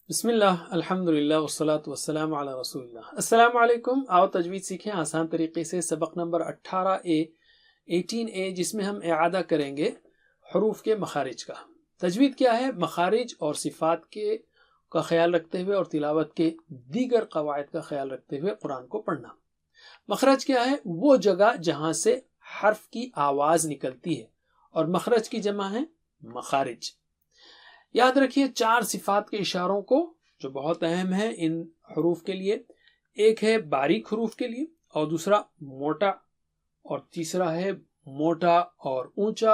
بسم اللہ الحمدللہ والصلاة والسلام علی رسول اللہ۔ السلام علیکم، آؤ تجوید سیکھیں آسان طریقے سے۔ سبق نمبر 18A جس میں ہم اعادہ کریں گے حروف کے مخارج کا۔ تجوید کیا ہے؟ مخارج اور صفات کا خیال رکھتے ہوئے اور تلاوت کے دیگر قواعد کا خیال رکھتے ہوئے قرآن کو پڑھنا۔ مخرج کیا ہے؟ وہ جگہ جہاں سے حرف کی آواز نکلتی ہے، اور مخرج کی جمع ہے مخارج۔ یاد رکھیے 4 صفات کے اشاروں کو جو بہت اہم ہے ان حروف کے لیے۔ ایک ہے باریک حروف کے لیے، اور دوسرا موٹا، اور تیسرا ہے موٹا اور اونچا،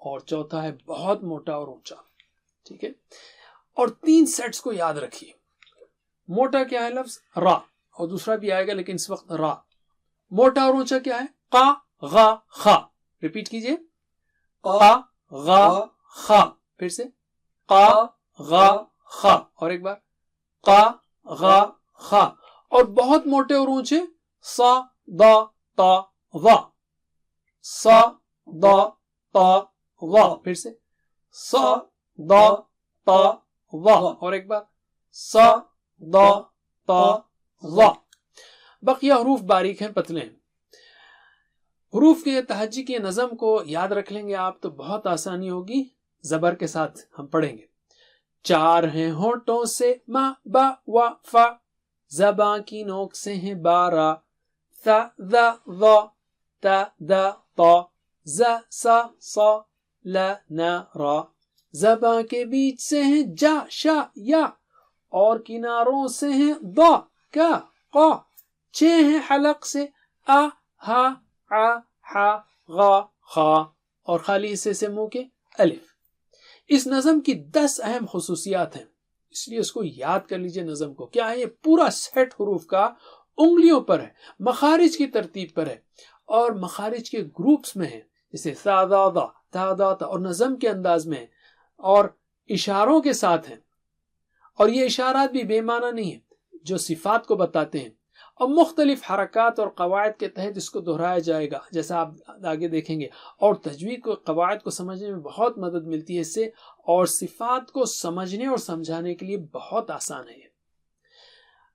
اور چوتھا ہے بہت موٹا اور اونچا۔ ٹھیک ہے، اور 3 سیٹس کو یاد رکھیے۔ موٹا کیا ہے؟ لفظ را، اور دوسرا بھی آئے گا لیکن اس وقت را۔ موٹا اور اونچا کیا ہے؟ قا غا خا۔ ریپیٹ کیجئے، قا غا خا۔ پھر سے قا غا خا، اور ایک بار قا غا خا۔ اور بہت موٹے اور اونچے صا دا تا وا، صا دا تا وا۔ پھر سے صا دا تا وا، اور ایک بار صا دا تا وا۔ بقیہ حروف باریک ہیں، پتلے ہیں۔ حروف کے تہجی کے نظم کو یاد رکھ لیں گے آپ تو بہت آسانی ہوگی۔ زبر کے ساتھ ہم پڑھیں گے۔ 4 ہیں ہونٹوں سے ما با وا فا، زباں کی نوک سے ہیں 12، ثا ذا ظا تا دا طا، زا سا صا لا نا را۔ زباں کے بیچ سے ہیں جا شا یا، اور کناروں سے ہیں ضا کا قا۔ 6 ہیں حلق سے آ ہا ع حا غا خا، اور خالی حصے سے منہ کے الف۔ اس نظم کی 10 اہم خصوصیات ہیں، اس لیے اس کو یاد کر لیجئے۔ نظم کو کیا ہے؟ یہ پورا سیٹ حروف کا انگلیوں پر ہے، مخارج کی ترتیب پر ہے، اور مخارج کے گروپس میں ہے، جیسے ثا ذا ضا تا دا تا، اور نظم کے انداز میں ہے، اور اشاروں کے ساتھ ہیں۔ اور یہ اشارات بھی بے معنی نہیں ہیں، جو صفات کو بتاتے ہیں، اور مختلف حرکات اور قواعد کے تحت اس کو دہرایا جائے گا، جیسا آپ آگے دیکھیں گے۔ اور تجوید کو قواعد کو سمجھنے میں بہت مدد ملتی ہے اس سے، اور صفات کو سمجھنے اور سمجھانے کے لیے بہت آسان ہے یہ۔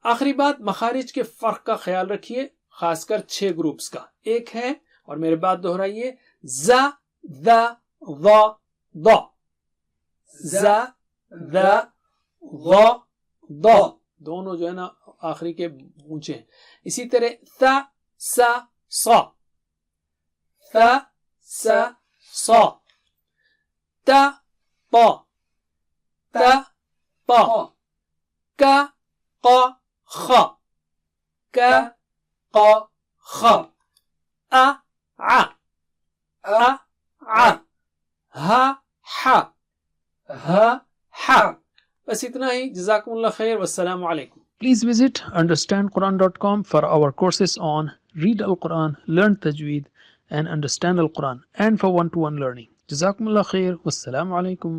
آخری بات، مخارج کے فرق کا خیال رکھیے، خاص کر 6 گروپس کا۔ ایک ہے، اور میرے بات دہرائیے، زا ذا ضا ضا، زا ذا ضا ضا، دونوں جو ہے نا آخری کے اونچے ہیں۔ اسی طرح ثا سا صا، ثا سا صا، تا طا تا طا، کا قا خا، کا قا خا، ا ع ا ع، ہا حا ہا حا۔ بس اتنا ہی۔ جزاکم اللہ خیر، والسلام علیکم۔ Please visit understandquran.com for our courses on Read Al-Quran, Learn Tajweed and Understand Al-Quran, and for one-to-one learning. Jazakumullah khair. Wassalamu alaikum.